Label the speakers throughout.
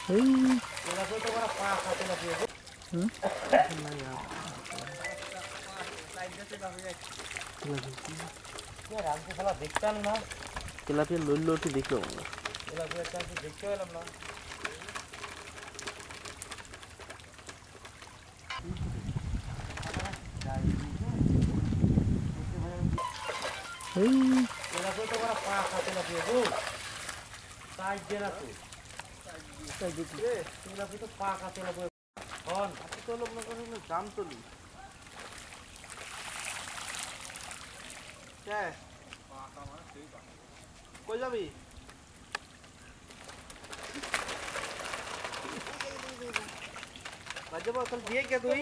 Speaker 1: এই
Speaker 2: দেখতাম না
Speaker 1: তেলাপিয়া লইল ওটি দেখলাম না
Speaker 2: দেখতে পেলাম না দাম তুলি কই যাবি দিয়ে কে তুই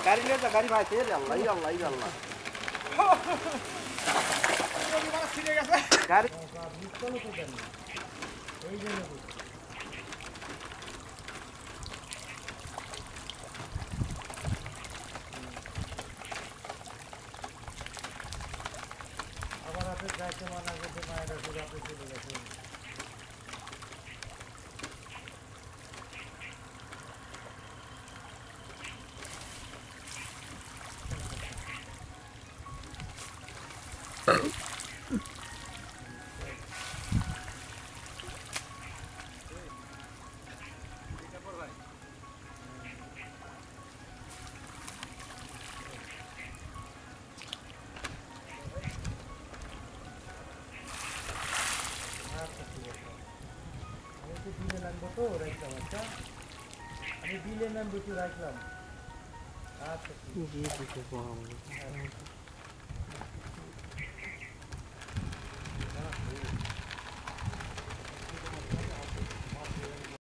Speaker 2: গাড়ি নিয়ে যা গাড়ি ভাই আল্লাহ আল্লাহ আল্লাহ গাড়ি আবার আপনি যাইতে মানা করতে মায়েরা করে আপনি চলে গেছেন আমি বিলে নাম দুটো রাখলাম আচ্ছা